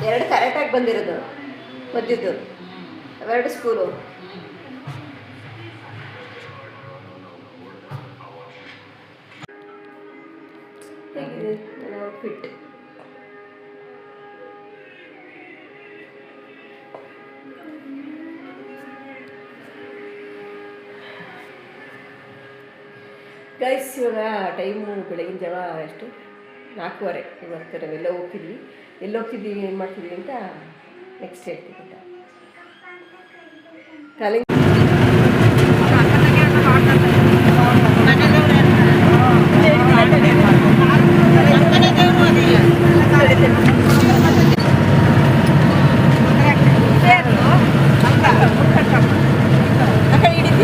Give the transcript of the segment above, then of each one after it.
ಎರಡು ಕರೆಕ್ಟಾಗಿ ಬಂದಿರೋದು ಮದ್ದಿದ್ದು ಅವೆರಡು ಸ್ಕೂಲು. ಹೇಗಿದೆ ನನ್ನ ಔಟ್ಫಿಟ್? ಗೈಸ್, ಇವಾಗ ಟೈಮು ಬೆಳಗಿನ ಜಾವ ಎಷ್ಟು 4:15. ಇವತ್ತು ನಾವೆಲ್ಲ ಹೋಗ್ತಿದ್ವಿ, ಹೋಗ್ತಿದ್ದೀವಿ, ಏನು ಮಾಡ್ತಿದ್ವಿ ಅಂತ ನೆಕ್ಸ್ಟ್ ಹೇಳ್ತೀವಿ ಅಂತ. ಕಾಲೇಜ್ ಹಿಡಿದ್ಯಾ?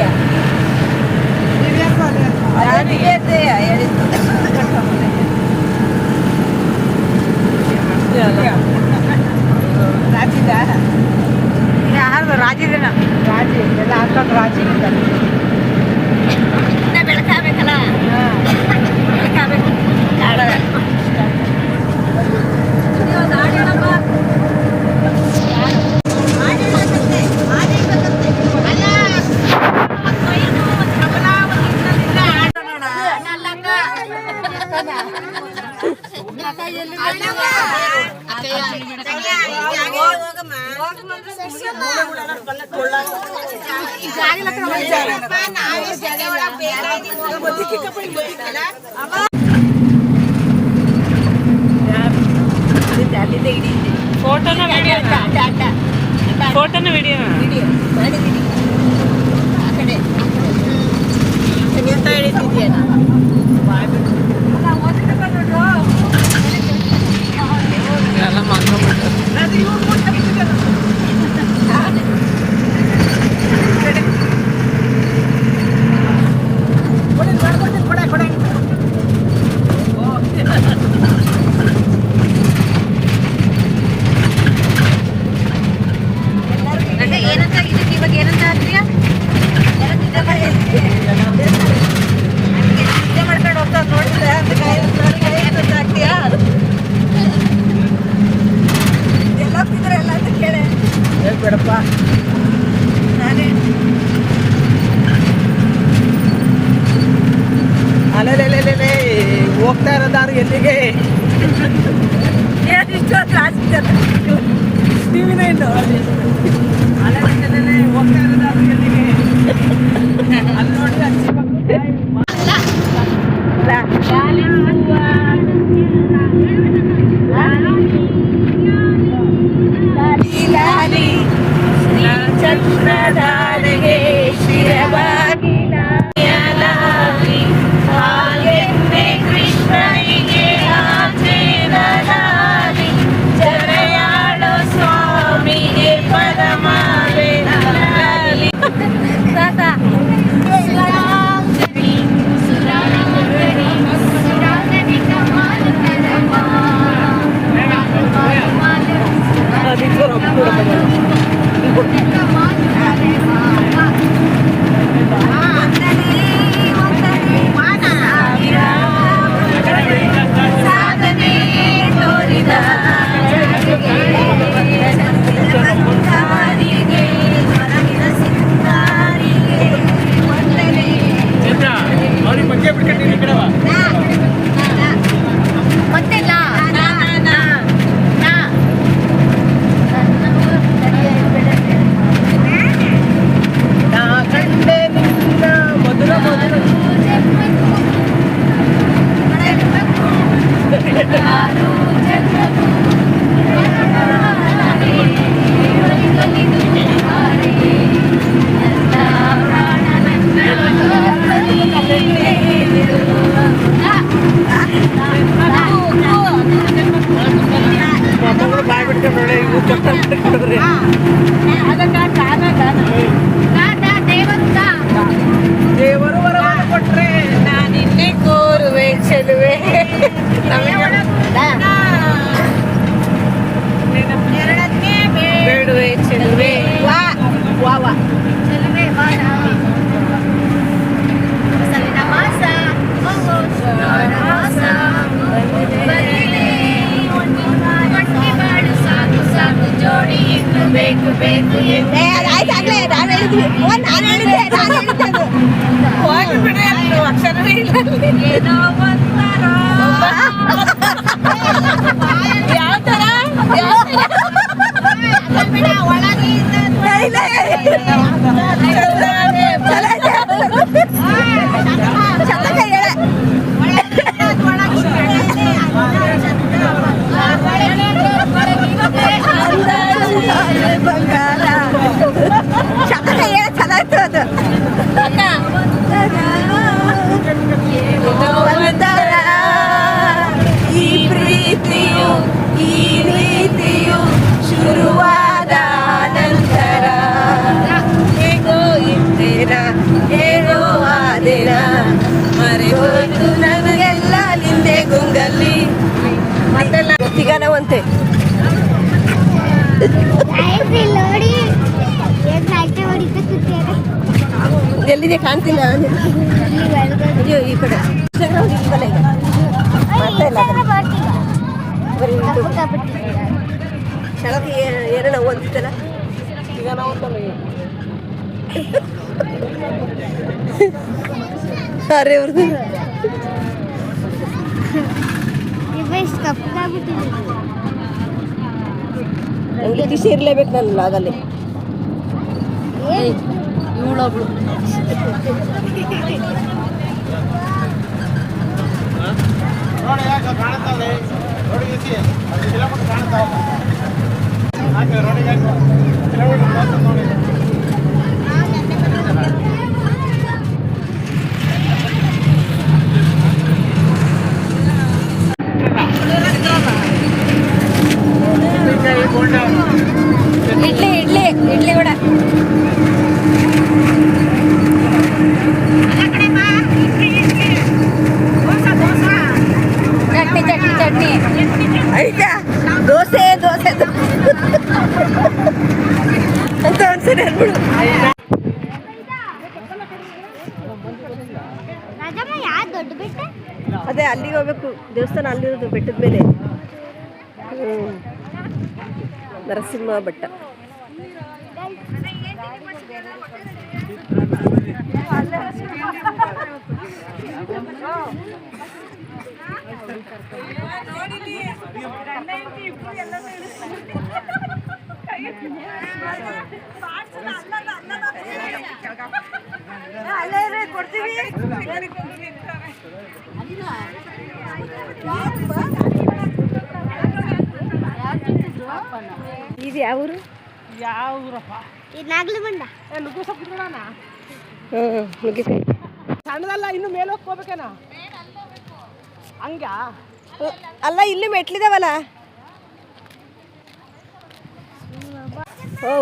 ರಾಜಿದೇನ ರಾಜಿ ಎಲ್ಲ ಹಾಕೊಂಡು ರಾಜಿ ಬೆಳಕಾಗಬೇಕಲ್ಲ, ಬೆಳಕಾಗಬೇಕು. ಫೋಟೋನ ವಿಡಿಯೋ ಮಾಡಿದ್ದೀನಿ. ಆ ಕಡೆ ಎಂತ ಹಿಡಿತಿದ್ಯಾ? ಎಲ್ಲ ಮಾಡ್ಕೊಂಡ್ಬಿಟ್ಟು ಬಿಡಪ್ಪ. ನಾನೇ ಅಲ್ಲೇ ಹೋಗ್ತಾ ಇರೋದಾರು ಎಲ್ಲಿಗೆ? ಟಿವಿನ ಇನ್ನು ಅಲ್ಲೇ ಹೋಗ್ತಾ ಇರೋದಾರು ಎಲ್ಲಿಗೆ? ಅಲ್ಲಿ ನೋಡಿ ಚಂದ್ರಧಾರೆಗೆ ಶಿರವಾಗಿಲ ಹಾಗೆನ್ನೆ ಕೃಷ್ಣನಿಗೆ ಆಚೆರಲಾಲಿ ಜರೆಯಾಡೋ ಸ್ವಾಮಿಗೆ ಪರಮಾಲೆ ಲಾಲಿ ದೇವರು ವರವನ್ನು ಕೊಟ್ರೆ ನಾನಿನ್ನೆ ಕೋರುವೆ ಚೆಲುವೆ. ಬೇಡುವೆ ಚೆಲುವೆ ವಾ ವಾ ವಾ ಮಾಸ ನೋಡಿ ಇನ್ನು ಬೇಕು ಬೇಕು ಆಯ್ತಾಗ್ಲೇ ನಾನು ಹೇಳಿದ್ವಿ ನಾನು ಹೇಳಿದ್ದೆ ಅದು ಹೋಗಿ ಬಿಡ್ರಿ ಅಲ್ಲಿ ಅಕ್ಷರವೇ ಇಲ್ಲ ಏನೋ ಒಂಥರ ಯಾವ ಥರ ಶತಕ ಹೇಳ ಚೆನ್ನಾಯ್ತು ಅದು ಈ ಪ್ರೀತಿಯು ಈ ನೀತಿಯು ಶುರುವಾದ ನಂತರ ಹೇಗೋ ಇದ್ದೇನ ಹೇಗೋ ಆ ದಿನ ಮರೆಯೋದು ನನಗೆಲ್ಲ ನಿಂದೆ ಗುಂಗಲ್ಲಿ ಮತ್ತೆಲ್ಲ ಗೊತ್ತಿಗನವಂತೆ ಎಲ್ಲಿದೆ ಕಾಣ್ತಿಲ್ಲ ಅಯ್ಯೋ ಈ ಕಡೆ ಕೆಳಗೆ ಏನೋ ನಾವು ಅಂತಿದ್ದಲ್ಲ ಈಗ ನಾವು ಅರೆ ಅವ್ರದ್ದು ನನಗೆ ಖುಷಿ ಇರಲೇಬೇಕು ನಾನು ಆಗಲ್ಲಿ ಇವಳೊಬ್ಳು ಇಡ್ಲಿ ಇಡ್ಲಿ ಇಡ್ಲಿ ವಡ ಚಟ್ನಿ ಚಟ್ನಿ ಚಟ್ನಿ ಆಯ್ತಾ ದೋಸೆ ದೋಸೆ ಅಂತ ಅನ್ಸರಿ ಅನ್ಬಿಡು ಅದೇ ಅಲ್ಲಿಗೆ ಹೋಗ್ಬೇಕು ದೇವಸ್ಥಾನ ಅಲ್ಲಿರೋದು ಬೆಟ್ಟದ ಮೇಲೆ ನರಸಿಂಹ ಬೆಟ್ಟ ಇದು ಯಾವ ಊರು? ಯಾವ ಊರಪ್ಪ? ನಾಗಲಿಮಂಡ. ನುಗ್ಗು ಸೊಪ್ಪು ಬಿಡೋಣ. ನುಗ್ಗಿಕಾಯಿ ಸಣ್ಣದಲ್ಲ, ಇನ್ನು ಮೇಲೆ ಹೋಗ್ಬೇಕೇನ? ಹಂಗ ಅಲ್ಲ, ಇಲ್ಲಿ ಮೆಟ್ಲಿದಾವಲ್ಲ. ಓ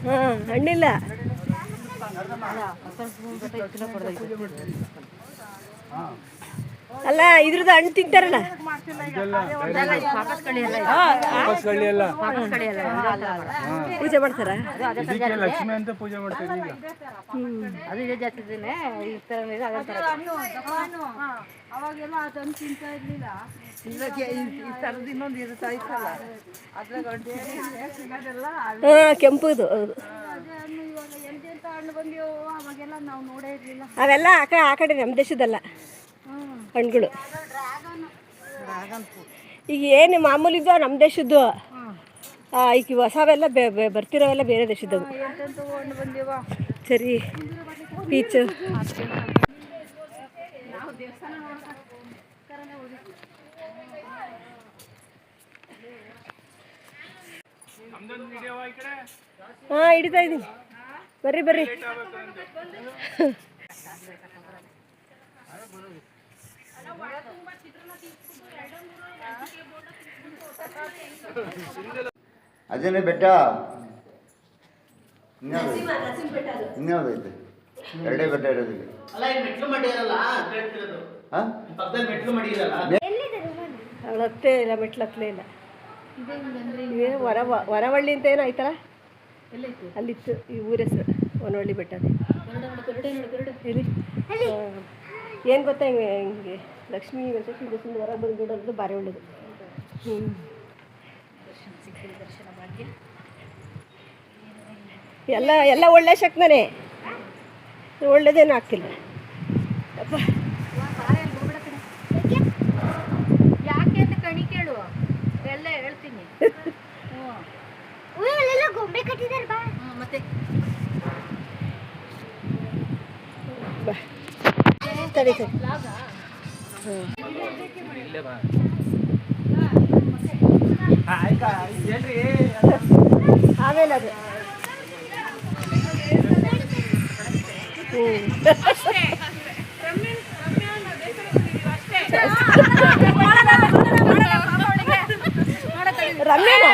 ಹಾಂ, ಹಣ್ಣಿಲ್ಲ. ಅಲ್ಲ, ಇದ್ರದ್ದು ಹಣ್ಣು ತಿಂತಾರಲ್ಲ. ಪೂಜೆ ಮಾಡ್ತಾರ. ಲಕ್ಷ್ಮಿ ಅಂತ ಪೂಜೆ ಮಾಡ್ತಾರೆ. ಅವಾಗೆಲ್ಲ ಅದನ್ನು ತಿಂತಾ ಇರ್ಲಿಲ್ಲ. ಇನ್ನೊಂದು ಇರುತ್ತಾ ಇತ್ತಲ್ಲ, ಕೆಂಪುದು. ಹೌದು, ಎಂತೆಂತ ಹಣ್ಣು ಬಂದಿವೋ ಅವಾಗೆಲ್ಲ ನಾವು ನೋಡೇ ಇರ್ಲಿಲ್ಲ. ಅವೆಲ್ಲ ಆ ಕಡೆ ನಮ್ಮ ದೇಶದಲ್ಲ ಹಣ್ಣುಗಳು. ಈಗ ಏನು ಮಾಮೂಲಿ ಇದ್ದೋ ನಮ್ಮ ದೇಶದ್ದು. ಈಗ ಹೊಸವೆಲ್ಲ ಬರ್ತಿರೋವೆಲ್ಲ ಬೇರೆ ದೇಶದವು. ಸರಿ, ಪೀಚು. ಹಾಂ, ಹಿಡಿತಾ ಇದ್ದೀನಿ. ಬರ್ರಿ ಬರ್ರಿ. ಅದೇನೇ ಬೆಟ್ಟ ಇನ್ಯಾವುದೈತೆ? ಎರಡೇ ಬೆಟ್ಟ ಇರೋದಿಲ್ಲ. ಅವಳು ಹತ್ತೇ ಇಲ್ಲ, ಮೆಟ್ಲು ಹತ್ತಲೇ ಇಲ್ಲ. ವರವಳ್ಳಿ ಅಂತ ಏನೋ ಆಯ್ತಲ್ಲ, ಅಲ್ಲಿತ್ತು ಈ ಊರ ಹೆಸರು. ವನವಳ್ಳಿ ಬೆಟ್ಟ. ಏನು ಗೊತ್ತಾ, ಹಿಂಗೆ ಲಕ್ಷ್ಮೀ ವೆಂಕಟೇಶ್ವರ ಹೊರಗೆ ಬಂದು ಬಿಡೋದು ಭಾರಿ ಒಳ್ಳೇದು. ದರ್ಶನ ಭಾಗ್ಯ. ಎಲ್ಲ ಎಲ್ಲ ಒಳ್ಳೆ ಶಕ್ತನೇ, ಒಳ್ಳೇದೇನು ಆಗ್ತಿಲ್ಲ. ಅಪ್ಪ ಯಾಕೆ ಅಂತ ಕಣಿ ಕೇಳು, ಎಲ್ಲ ಹೇಳ್ತೀನಿ. ಗೊಂಬೆ ಕಟ್ಟಿದ್ದಾರೆ ಬಾ. ಮತ್ತೆ ಬಾ ಸರಿ ಸರಿ. ಆಮೇಲೆ ಅದು ರಮ್ಯಾನ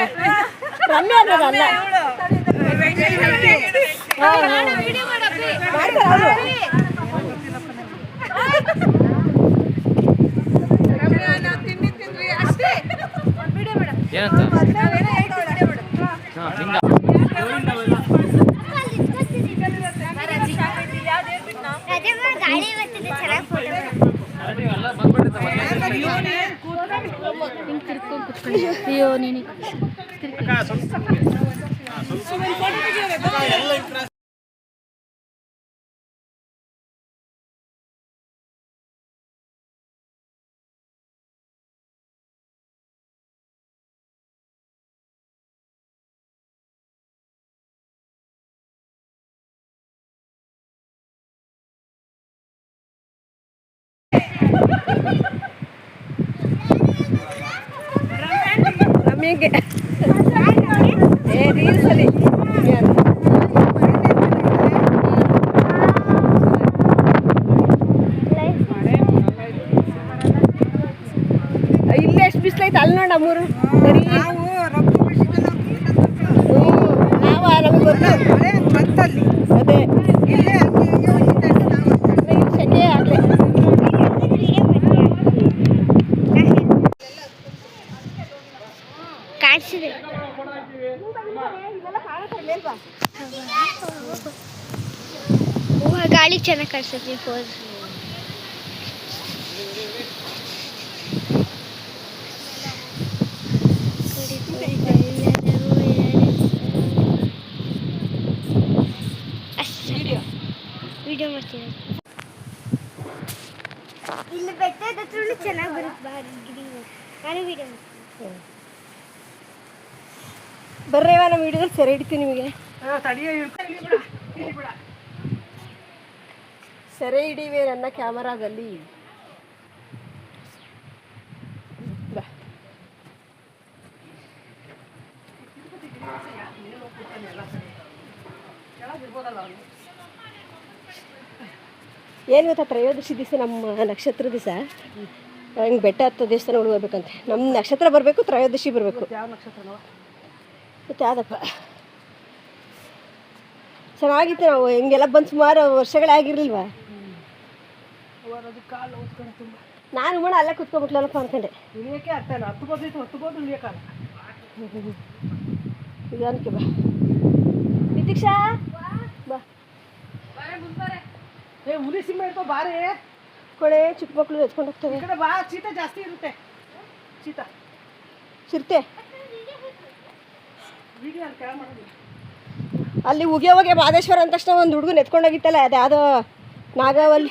ರಮ್ಯಾ ಅನ್ನೋದಲ್ಲ ಮಾಡ್ತಾರೆ ಅವರು. ಗಾಳಿ ಬರ್ತಿದೆ, ಅಯ್ಯೋ ನೀನು ರಮ್ಯಂಗೆ ರೀಲ್ಸಲ್ಲಿ ಇಲ್ಲೇ ಎಷ್ಟು ಬಿಸಿಲೈತೆ ಅಲ್ಲಿ ನೋಡ ಮೂರು ಬರೀ ನಾವು ನಮಗೆ ಗೊತ್ತು ಅದೇ ಸೆಕೆ ಆಗಲಿ. ಕಾಣಿಸಿದೆ ಗಾಳಿ ಚೆನ್ನಾಗಿ ಕಾಣಿಸ್ತೈತಿ. ಫೋನ್ ವಿಡಿಯೋ ಮಾಡ್ತೀನಿ. ಇಲ್ಲಿ ಬೆಟ್ಟದ ಹತ್ರ ಚೆನ್ನಾಗಿ ಬರುತ್ತೆ. ನಾನು ವಿಡಿಯೋ ಮಾಡ್ತೀನಿ. ಬರ್ರೇವ ನಮ್ಮ ವಿಡಿಯೋದಲ್ಲಿ ಸೆರೆ ಹಿಡಿತೀನಿ ನಿಮಗೆ. ಸೆರೆ ಹಿಡಿವೆ ನನ್ನ ಕ್ಯಾಮರಾದಲ್ಲಿ. ಬಾ ಏನು ಗೊತ್ತಾ, ತ್ರಯೋದಶಿ ದಿವಸ ನಮ್ಮ ನಕ್ಷತ್ರ ದಿವಸ ಹಿಂಗೆ ಬೆಟ್ಟ ಹತ್ತೋ ದೇವಸ್ಥಾನ ಹೋಗ್ಬೇಕಂತೆ. ನಮ್ಮ ನಕ್ಷತ್ರ ಬರಬೇಕು, ತ್ರಯೋದಶಿ ಬರಬೇಕು. ಮತ್ತು ಯಾವ್ದಪ್ಪ ಚೆನ್ನಾಗಿತ್ತು. ನಾವು ಹಿಂಗೆಲ್ಲ ಬಂದು ಸುಮಾರು ವರ್ಷಗಳೇ ಆಗಿರಲಿಲ್ವಾ. ನಾನು ಮಣ ಅಲ್ಲೇ ಕುತ್ಕೊಂಡ್ಬಿಟ್ಲಲ್ಲಪ್ಪ ಅಂದ್ಕೊಂಡೆ. ಇದಕ್ಕೆ ಬಾ ನಿತೀಕ್ಷಾ ಬಾ. ಹುಲಿ ಸಿಂಹ ಇರ್ತೋ ಬಾರಿ ಕೊಳೆ ಚಿಕ್ಕ ಮಕ್ಕಳು ಎತ್ಕೊಂಡು ಹೋಗ್ತವೆ. ಬಾ, ಚೀತಾ ಜಾಸ್ತಿ ಇರುತ್ತೆ. ಚೀತಾ ಚಿರತೆ ವಿಡಿಯೋ ಅಲ್ಲಿ ಕೆಳ ಮಾಡೋದು. ಅಲ್ಲಿ ಉಗಿಯೋವಾಗೆ ಮಾದೇಶ್ವರ ಅಂದ ತಕ್ಷಣ ಒಂದು ಹುಡುಗನ ಎತ್ಕೊಂಡೋಗಿತ್ತಲ್ಲ, ಅದು ಯಾವುದೋ ನಾಗಾವಲ್ಲಿ.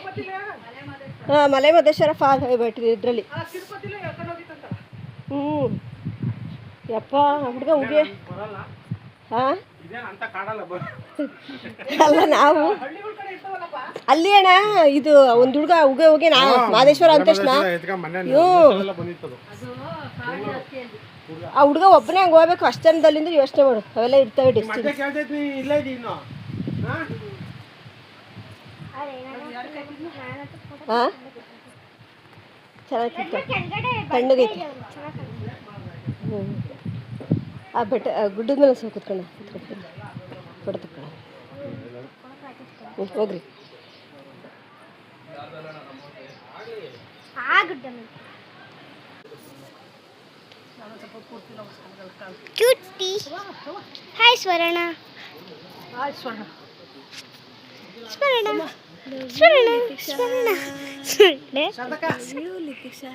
ಹಾಂ, ಮಲೆ ಮಹದೇಶ್ವರ ಇದರಲ್ಲಿ. ಹ್ಞೂ ಯಪ್ಪ ಹುಡುಗ ಉಗಿ. ಹಾಂ ಅಲ್ಲ ನಾವು ಅಲ್ಲಿ ಅಣ್ಣ ಇದು ಒಂದು ಹುಡುಗ ಉಗೆ ಹೋಗಿ ನಾ ಮಾದೇಶ್ವರ ಅಂದ ತಕ್ಷಣ ಆ ಹುಡುಗ ಒಬ್ಬನೇ ಹಂಗೆ ಹೋಗ್ಬೇಕು. ಅಷ್ಟು ಜನದಲ್ಲಿಂದ ಯೋಚನೆ ಮಾಡು, ಅವೆಲ್ಲ ಇರ್ತವೆ ಡಿಸ್ಟಿಕ್. ಹಾಂ ಚೆನ್ನಾಗಿತ್ತು, ತಣ್ಣಗೈತಿ. ಹ್ಞೂ ಆ ಬೆಟ್ಟ ಗುಡ್ಡದ ಮೇಲೆ ಸ್ವಲ್ಪ ಕುತ್ಕೊಂಡ ಫೋಟೋ ತಕ್ಕೊಳ್ಳ. ಹ್ಞೂ ಹೋಗ್ರಿ. ಕ್ಯೂಟಿ. ಹಾಯ್ ಸ್ವರ್ಣ. ಹಾಯ್ ಸ್ವರ್ಣ. ಸ್ವರ್ಣ ಸ್ವರ್ಣ ಸ್ವರ್ಣ ಸ್ವರ್ಣ. ಶಾರದಕ್ಕ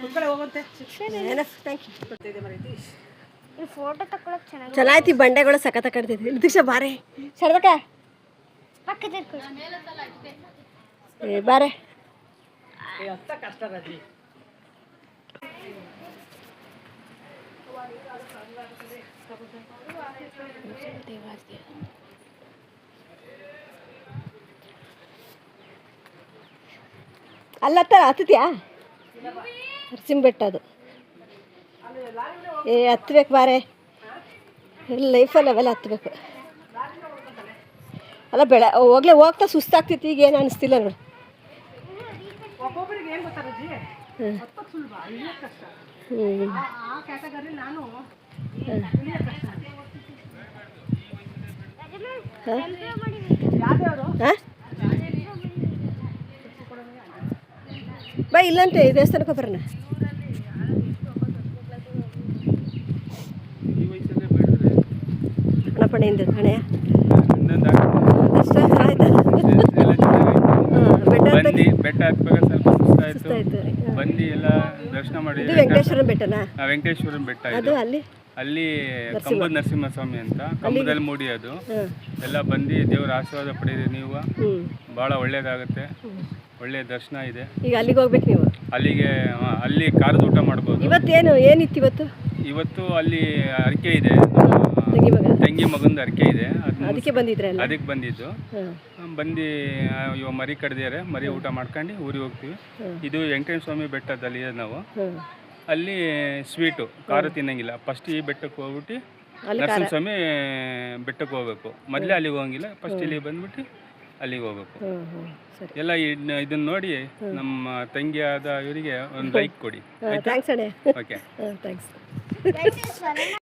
ಕುತ್ಕೊಳ್ಳೆ ಹೋಗಂತೆ. Thank you. ಇಲ್ಲಿ ಫೋಟೋ ತಗೊಳಕ್ ಚೆನ್ನಾಗಿ ಚೆನ್ನಾಯ್ತು ಈ ಬಂಡೆಗಳು ಸಖತ್ ಕಾಣ್ತೈತಿ ದೀಕ್ಷಾ ಬಾರೆ ಶಾರದಕ್ಕ ಪಕ್ಕದಲ್ಲಿ ಏ ಬಾರೆ ಅಲ್ಲ ಹತ್ತತ್ಯಾ ನರಸಿಂಹ ಬೆಟ್ಟ ಅದು ಏ ಹತ್ಬೇಕು ಬಾರೆ ಲೈಫಲ್ಲಿ ಅವೆಲ್ಲ ಹತ್ಬೇಕು ಅಲ್ಲ ಹೋಗ್ಲೇ ಹೋಗ್ತಾ ಸುಸ್ತಾಗ್ತೈತಿ ಈಗ ಏನು ಅನಿಸ್ತಿಲ್ಲ ನೋಡಿ ಬಾ ಇಲ್ಲಂತೆ ದೇವಸ್ಥಾನಕ್ಕೆ ಬರೋಣ ಹಣಪಣೆಯಿಂದ ಹಣೆಯ ಬೆಟ್ಟ ಹತ್ಬೇಕು ಸ್ವಲ್ಪ ಸುಸ್ತಾಯ್ತು ಸುಸ್ತಾಯ್ತು ಬಂದು ಎಲ್ಲ ದರ್ಶನ ಮಾಡಿ ಇದು ವೆಂಕಟೇಶ್ವರನ ಬೆಟ್ಟನಾ ವೆಂಕಟೇಶ್ವರನ ಬೆಟ್ಟ ಅದು ಇದು ಅಲ್ಲಿ ಅಲ್ಲಿ ಕಂಬದ ನರಸಿಂಹಸ್ವಾಮಿ ಅಂತ ಕಂಬದಲ್ಲಿ ಮೂಡಿ ಅದು ಎಲ್ಲ ಬಂದು ದೇವರ ಆಶೀರ್ವಾದ ಪಡೆಯಿರಿ ನೀವು ಭಾಳ ಒಳ್ಳೇದಾಗುತ್ತೆ ಒಳ್ಳೆಯ ದರ್ಶನ ಇದೆ ಈಗ ಅಲ್ಲಿಗೆ ಹೋಗ್ಬೇಕು ನೀವು ಅಲ್ಲಿಗೆ ಅಲ್ಲಿ ಕಾರದ ಊಟ ಮಾಡ್ಬೋದು ಇವತ್ತೇನು ಏನಿತ್ತು ಇವತ್ತು ಇವತ್ತು ಅಲ್ಲಿ ಅರಕೆ ಇದೆ ತಂಗಿ ಮಗ ತಂಗಿ ಮಗಂದು ಅರಕೆ ಇದೆ ಅದಕ್ಕೆ ಬಂದಿದ್ರಲ್ಲ ಅದಕ್ಕೆ ಬಂದಿದ್ದು ಬಂದು ಇವಾಗ ಮರಿ ಕಡ್ದಿದ್ದಾರೆ ಮರಿ ಊಟ ಮಾಡ್ಕೊಂಡು ಊರಿಗೆ ಹೋಗ್ತೀವಿ ಇದು ವೆಂಕಟೇಶ್ವರ ಸ್ವಾಮಿ ಬೆಟ್ಟದಲ್ಲಿ ನಾವು ಅಲ್ಲಿ ಸ್ವೀಟು ಖಾರ ತಿನ್ನಂಗಿಲ್ಲ ಫಸ್ಟ್ ಈ ಬೆಟ್ಟಕ್ಕೆ ಹೋಗ್ಬಿಟ್ಟು ನರಸಿಂಹಸ್ವಾಮಿ ಬೆಟ್ಟಕ್ಕೆ ಹೋಗ್ಬೇಕು ಮೊದಲೇ ಅಲ್ಲಿಗೆ ಹೋಗಂಗಿಲ್ಲ ಫಸ್ಟ್ ಇಲ್ಲಿ ಬಂದ್ಬಿಟ್ಟು ಅಲ್ಲಿಗೆ ಹೋಗ್ಬೇಕು ಎಲ್ಲ ಇದನ್ನ ನೋಡಿ ನಮ್ಮ ತಂಗಿ ಆದ ಇವರಿಗೆ ಒಂದು ಲೈಕ್ ಕೊಡಿ ಥ್ಯಾಂಕ್ಸ್ ಅಣ್ಣ ಓಕೆ ಥ್ಯಾಂಕ್ಸ್